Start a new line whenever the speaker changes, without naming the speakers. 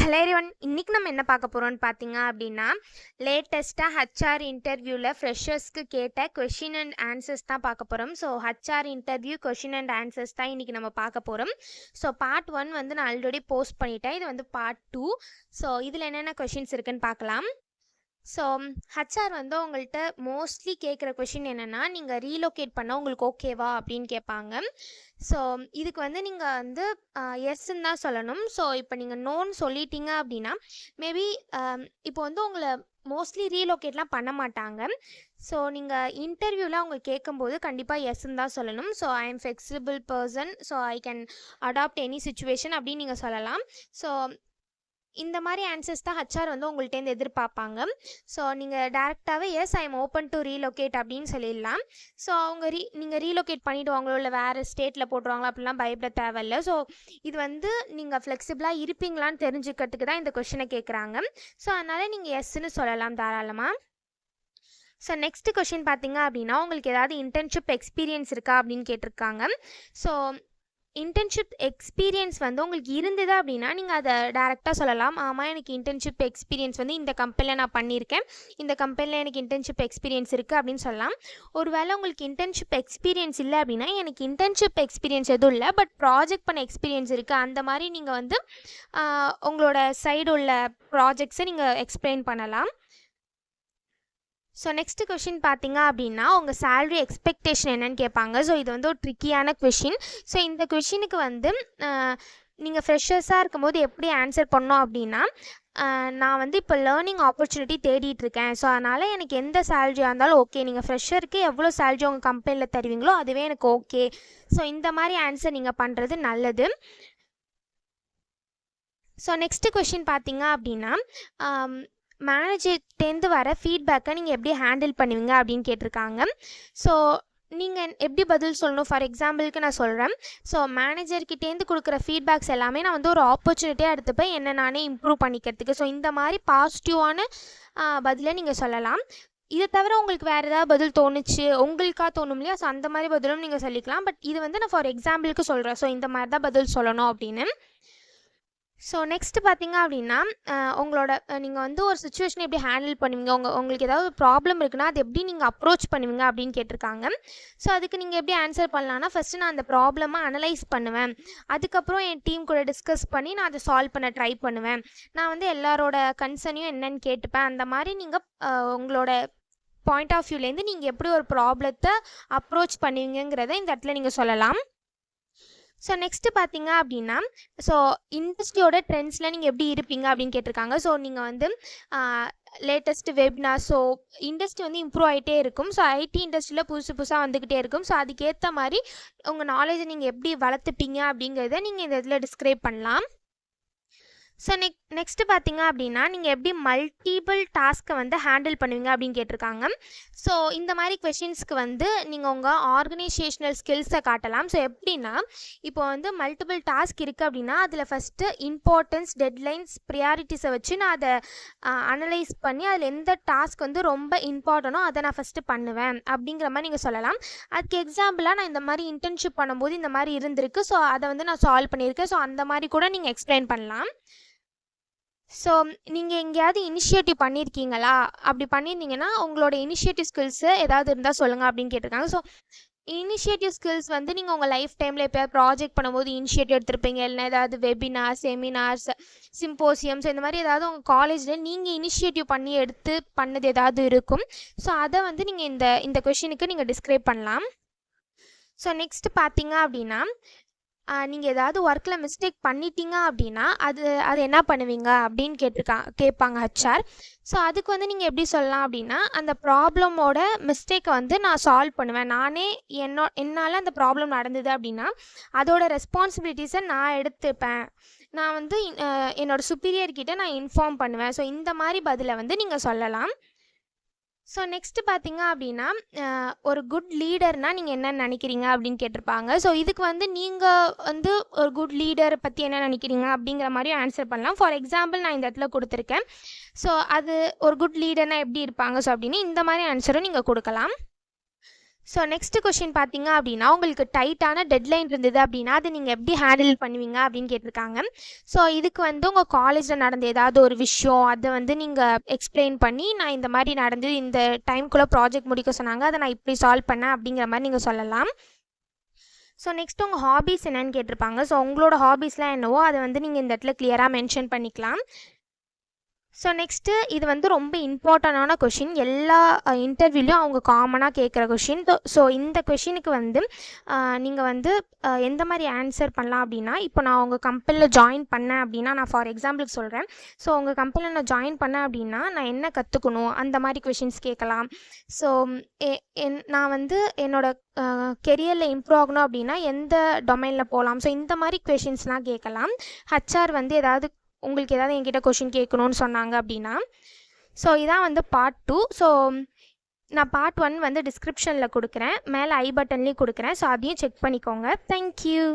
Hello everyone, இன்னைக்கு நம்ம என்ன பார்க்க போகிறோம்னு பார்த்தீங்க அப்படின்னா, லேட்டஸ்ட்டாக ஹச்ஆர் இன்டர்வியூவில் ஃப்ரெஷர்ஸ்க்கு கேட்ட கொஷின் அண்ட் ஆன்சர்ஸ் தான் பார்க்க போகிறோம். So HR interview question and answers தான் இன்றைக்கி நம்ம பார்க்க போகிறோம். ஸோ பார்ட் 1 வந்து நான் ஆல்ரெடி போஸ்ட் பண்ணிட்டேன். இது வந்து பார்ட் 2. ஸோ இதில் என்னென்ன கொஷின்ஸ் இருக்குன்னு பார்க்கலாம். ஸோ ஹச்ஆர் வந்து உங்கள்கிட்ட மோஸ்ட்லி கேட்குற கொஷின் என்னென்னா, நீங்கள் ரீலோகேட் பண்ணால் உங்களுக்கு ஓகேவா அப்படின்னு கேட்பாங்க. ஸோ இதுக்கு வந்து நீங்கள் வந்து எஸ்ன்னு தான் சொல்லணும். ஸோ இப்போ நீங்கள் நோன்னு சொல்லிட்டீங்க அப்படின்னா மேபி இப்போ வந்து உங்களை மோஸ்ட்லி ரீலோகேட்லாம் பண்ண மாட்டாங்க. ஸோ நீங்கள் இன்டர்வியூவில் அவங்க கேட்கும்போது கண்டிப்பாக எஸ்ன்னு தான் சொல்லணும். So I am flexible person, so I can adapt any situation அப்படின்னு நீங்கள் சொல்லலாம். ஸோ இந்த மாதிரி ஆன்சர்ஸ் தான் ஹச்ஆர் வந்து உங்கள்கிட்டேருந்து எதிர்பார்ப்பாங்க. ஸோ நீங்கள் டேரெக்டாகவே yes I am open to relocate அப்படின்னு சொல்லிடலாம். ஸோ அவங்க நீங்கள் ரீலோகேட் பண்ணிவிடுவாங்களோ இல்லை வேறு ஸ்டேட்டில் போட்டுருவாங்களோ அப்படிலாம் பயப்பட தேவையில்லை. ஸோ இது வந்து நீங்கள் ஃப்ளெக்சிபிளாக இருப்பீங்களான்னு தெரிஞ்சுக்கிறதுக்கு தான் இந்த கொஷினை கேட்குறாங்க. ஸோ அதனால் நீங்கள் எஸ்ன்னு சொல்லலாம் தாராளமாக. ஸோ நெக்ஸ்ட் கொஷின் பார்த்தீங்க அப்படின்னா, உங்களுக்கு ஏதாவது இன்டர்ன்ஷிப் எக்ஸ்பீரியன்ஸ் இருக்கா அப்படின்னு கேட்டிருக்காங்க. ஸோ இன்டர்ன்ஷிப் எக்ஸ்பீரியன்ஸ் வந்து உங்களுக்கு இருந்தது அப்படின்னா நீங்கள் அதை டேரெக்டாக சொல்லலாம். ஆமாம், எனக்கு இன்டர்ன்ஷிப் எக்ஸ்பீரியன்ஸ் வந்து இந்த கம்பெனியில் நான் பண்ணியிருக்கேன், இந்த கம்பெனியில் எனக்கு இன்டர்ன்ஷிப் எக்ஸ்பீரியன்ஸ் இருக்குது அப்படின்னு சொல்லலாம். ஒருவேளை உங்களுக்கு இன்டர்ன்ஷிப் எக்ஸ்பீரியன்ஸ் இல்லை அப்படின்னா, எனக்கு இன்டர்ன்ஷிப் எக்ஸ்பீரியன்ஸ் எதுவும் இல்லை பட் ப்ராஜெக்ட் பண்ண எக்ஸ்பீரியன்ஸ் இருக்குது, அந்த மாதிரி நீங்கள் வந்து உங்களோட சைடு உள்ள ப்ராஜெக்ட்ஸை நீங்கள் எக்ஸ்பிளைன் பண்ணலாம். ஸோ நெக்ஸ்ட் கொஷின் பார்த்தீங்க அப்படின்னா, உங்கள் சேலரி எக்ஸ்பெக்டேஷன் என்னன்னு கேட்பாங்க. ஸோ இது வந்து ஒரு ட்ரிக்கியான கொஷின். ஸோ இந்த கொஷினுக்கு வந்து நீங்கள் ஃப்ரெஷர்ஸாக இருக்கும்போது எப்படி ஆன்சர் பண்ணோம் அப்படின்னா, நான் வந்து இப்போ லேர்னிங் ஆப்பர்ச்சுனிட்டி தேடிட்டுருக்கேன், ஸோ அதனால் எனக்கு எந்த சேலரியாக இருந்தாலும் ஓகே, நீங்கள் ஃப்ரெஷருக்கு எவ்வளோ சேலரி உங்கள் கம்பெனியில் தருவீங்களோ அதுவே எனக்கு ஓகே. ஸோ இந்த மாதிரி ஆன்சர் நீங்கள் பண்ணுறது நல்லது. ஸோ நெக்ஸ்ட்டு கொஷின் பார்த்தீங்க அப்படின்னா, மேனேஜர்கிட்டேருந்து வர ஃபீட்பேக்கை நீங்கள் எப்படி ஹேண்டில் பண்ணுவீங்க அப்படின்னு கேட்டிருக்காங்க. ஸோ நீங்கள் எப்படி பதில் சொல்லணும்? ஃபார் எக்ஸாம்பிளுக்கு நான் சொல்கிறேன். ஸோ மேனேஜர்கிட்டேருந்து கொடுக்குற ஃபீட்பேக்ஸ் எல்லாமே நான் வந்து ஒரு ஆப்பர்ச்சுனிட்டியாக எடுத்துப்பேன் என்னை நானே இம்ப்ரூவ் பண்ணிக்கிறதுக்கு. ஸோ இந்த மாதிரி பாசிட்டிவான பதிலை நீங்கள் சொல்லலாம். இதை தவிர உங்களுக்கு வேறு ஏதாவது பதில் தோணுச்சு, உங்களுக்காக தோணும் இல்லையா? ஸோ அந்த மாதிரி பதிலும் நீங்கள் சொல்லிக்கலாம். பட் இது வந்து நான் ஃபார் எக்ஸாம்பிளுக்கு சொல்கிறேன். ஸோ இந்த மாதிரி தான் பதில் சொல்லணும் அப்படின்னு. ஸோ நெக்ஸ்ட்டு பார்த்தீங்க அப்படின்னா, உங்களோட நீங்கள் வந்து ஒரு சுச்சுவேஷனை எப்படி ஹேண்டில் பண்ணுவீங்க, உங்களுக்கு ஏதாவது ப்ராப்ளம் இருக்குன்னா அது எப்படி நீங்கள் அப்ரோச் பண்ணுவீங்க அப்படின்னு கேட்டிருக்காங்க. ஸோ அதுக்கு நீங்கள் எப்படி ஆன்சர் பண்ணலான்னா, ஃபஸ்ட்டு நான் அந்த ப்ராப்ளமை அனலைஸ் பண்ணுவேன், அதுக்கப்புறம் என் டீம் கூட டிஸ்கஸ் பண்ணி நான் அதை சால்வ் பண்ண ட்ரை பண்ணுவேன், நான் வந்து எல்லாரோட கன்சர்னையும் என்னன்னு கேட்டுப்பேன். அந்த மாதிரி நீங்கள் உங்களோட பாயிண்ட் ஆஃப் வியூலேருந்து நீங்கள் எப்படி ஒரு ப்ராப்ளத்தை அப்ரோச் பண்ணுவீங்கிறத இந்த இடத்துல நீங்கள் சொல்லலாம். ஸோ நெக்ஸ்ட்டு பார்த்தீங்க அப்படின்னா, ஸோ இண்டஸ்ட்ரியோட ட்ரெண்ட்ஸில் நீங்கள் எப்படி இருப்பீங்க அப்படின்னு கேட்டிருக்காங்க. ஸோ நீங்கள் வந்து லேட்டஸ்ட்டு வெப்னார், ஸோ இண்டஸ்ட்ரி வந்து இம்ப்ரூவ் ஆகிட்டே இருக்கும். ஸோ ஐடி இண்டஸ்ட்ரியில் புதுசாக வந்துக்கிட்டே இருக்கும். ஸோ அதுக்கேற்ற மாதிரி உங்கள் நாலேஜை நீங்கள் எப்படி வளர்த்துப்பீங்க அப்படிங்கிறத நீங்கள் இந்த இதில் டிஸ்கிரைப் பண்ணலாம். ஸோ நெக்ஸ்ட்டு பார்த்தீங்க அப்படின்னா, நீங்கள் எப்படி மல்டிபிள் டாஸ்க்கை வந்து ஹேண்டில் பண்ணுவீங்க அப்படின்னு கேட்டிருக்காங்க. ஸோ இந்த மாதிரி கொஷின்ஸ்க்கு வந்து நீங்கள் உங்கள் ஆர்கனைசேஷ்னல் ஸ்கில்ஸை காட்டலாம். ஸோ எப்படின்னா, இப்போ வந்து மல்டிபிள் டாஸ்க் இருக்குது அப்படின்னா அதில் ஃபஸ்ட்டு இம்பார்ட்டன்ஸ், டெட்லைன்ஸ், ப்ரியாரிட்டிஸை வச்சு நான் அதை அனலைஸ் பண்ணி அதில் எந்த டாஸ்க் வந்து ரொம்ப இம்பார்ட்டனோ அதை நான் ஃபஸ்ட்டு பண்ணுவேன் அப்படிங்கிற மாதிரி நீங்கள் சொல்லலாம். அதுக்கு எக்ஸாம்பிளாக நான் இந்த மாதிரி இன்டர்ன்ஷிப் பண்ணும்போது இந்த மாதிரி இருந்திருக்கு, ஸோ அதை வந்து நான் சால்வ் பண்ணியிருக்கேன், ஸோ அந்த மாதிரி கூட நீங்கள் எக்ஸ்பிளைன் பண்ணலாம். ஸோ நீங்கள் எங்கேயாவது இனிஷியேட்டிவ் பண்ணியிருக்கீங்களா? அப்படி பண்ணியிருந்தீங்கன்னா உங்களோட இனிஷியேட்டிவ் ஸ்கில்ஸு ஏதாவது இருந்தால் சொல்லுங்கள் அப்படின்னு கேட்டிருக்காங்க. ஸோ இனிஷியேட்டிவ் ஸ்கில்ஸ் வந்து நீங்கள் உங்கள் லைஃப் டைமில் எப்போயாவது ப்ராஜெக்ட் பண்ணும்போது இனிஷியேட்டிவ் எடுத்திருப்பீங்க, இல்லைனா ஏதாவது வெபினார், செமினார்ஸ், சிம்போசியம்ஸ், இந்த மாதிரி ஏதாவது உங்கள் காலேஜில் நீங்கள் இனிஷியேட்டிவ் பண்ணி எடுத்து பண்ணது ஏதாவது இருக்கும். ஸோ அதை வந்து நீங்கள் இந்த கொஷினுக்கு நீங்கள் டிஸ்கிரைப் பண்ணலாம். ஸோ நெக்ஸ்ட்டு பார்த்தீங்க அப்படின்னா, நீங்கள் ஏதாவது ஒர்க்கில் மிஸ்டேக் பண்ணிட்டீங்க அப்படின்னா அது என்ன பண்ணுவீங்க அப்படின்னு கேட்பாங்க ஹச்ஆர். ஸோ அதுக்கு வந்து நீங்கள் எப்படி சொல்லலாம் அப்படின்னா, அந்த ப்ராப்ளமோட மிஸ்டேக்கை வந்து நான் சால்வ் பண்ணுவேன், நானே என்னால் அந்த ப்ராப்ளம் நடந்தது அப்படின்னா அதோட ரெஸ்பான்சிபிலிட்டிஸை நான் எடுத்துப்பேன், நான் வந்து என்னோடய சுப்பீரியர்கிட்ட நான் இன்ஃபார்ம் பண்ணுவேன். ஸோ இந்த மாதிரி பதிலை வந்து நீங்கள் சொல்லலாம். ஸோ நெக்ஸ்ட்டு பார்த்தீங்க அப்படின்னா, ஒரு குட் லீடர்னால் நீங்கள் என்ன நினைக்கிறீங்க அப்படின்னு கேட்டிருப்பாங்க. ஸோ இதுக்கு வந்து நீங்கள் வந்து ஒரு குட் லீடரை பற்றி என்ன நினைக்கிறீங்க அப்படிங்கிற மாதிரி ஆன்சர் பண்ணலாம். ஃபார் எக்ஸாம்பிள் நான் இந்த இடத்துல கொடுத்துருக்கேன். ஸோ அது ஒரு குட் லீடர்னால் எப்படி இருப்பாங்க ஸோ அப்படின்னு இந்த மாதிரி ஆன்சரும் நீங்கள் கொடுக்கலாம். ஸோ நெக்ஸ்ட் கொஷின் பார்த்தீங்க அப்படின்னா, உங்களுக்கு டைட்டான டெட்லைன் இருந்தது அப்படின்னா, அதை நீங்கள் எப்படி ஹேண்டில் பண்ணுவீங்க அப்படின்னு கேட்டிருக்காங்க. ஸோ இதுக்கு வந்து உங்கள் காலேஜில் நடந்த ஏதாவது ஒரு விஷயம், அதை வந்து நீங்கள் எக்ஸ்பிளைன் பண்ணி, நான் இந்த மாதிரி நடந்து இந்த டைம்குள்ளே ப்ராஜெக்ட் முடிக்க சொன்னாங்க, அதை நான் இப்படி சால்வ் பண்ணேன் அப்படிங்கிற மாதிரி நீங்கள் சொல்லலாம். ஸோ நெக்ஸ்ட் உங்கள் ஹாபீஸ் என்னன்னு கேட்டிருப்பாங்க. ஸோ உங்களோட ஹாபீஸ்லாம் என்னவோ அதை வந்து நீங்கள் இந்த இடத்துல கிளியராக மென்ஷன் பண்ணிக்கலாம். ஸோ நெக்ஸ்ட்டு இது வந்து ரொம்ப இம்பார்ட்டண்டான கொஷின், எல்லா இன்டர்வியூலையும் அவங்க காமனாக கேட்குற கொஷின். ஸோ இந்த கொஷினுக்கு வந்து நீங்கள் வந்து எந்த மாதிரி ஆன்சர் பண்ணலாம் அப்படின்னா, இப்போ நான் உங்கள் கம்பெனியில் ஜாயின் பண்ணேன் அப்படின்னா, நான் ஃபார் எக்ஸாம்பிளுக்கு சொல்கிறேன். ஸோ உங்கள் கம்பெனியில் நான் ஜாயின் பண்ணேன் அப்படின்னா நான் என்ன கற்றுக்கணும், அந்த மாதிரி கொஷின்ஸ் கேட்கலாம். ஸோ நான் வந்து என்னோடய கெரியரில் இம்ப்ரூவ் ஆகணும் அப்படின்னா எந்த டொமைனில் போகலாம், ஸோ இந்த மாதிரி கொஷின்ஸ்லாம் கேட்கலாம். ஹச்ஆர் வந்து ஏதாவது உங்களுக்கு ஏதாவது என்கிட்ட கொஷின் கேட்கணுன்னு சொன்னாங்க அப்படின்னா. ஸோ இதான் வந்து பார்ட் 2. ஸோ நான் பார்ட் 1 வந்து டிஸ்கிரிப்ஷனில் கொடுக்குறேன், மேலே ஐ பட்டன்லேயும் கொடுக்குறேன். ஸோ அதையும் செக் பண்ணிக்கோங்க. தேங்க்யூ.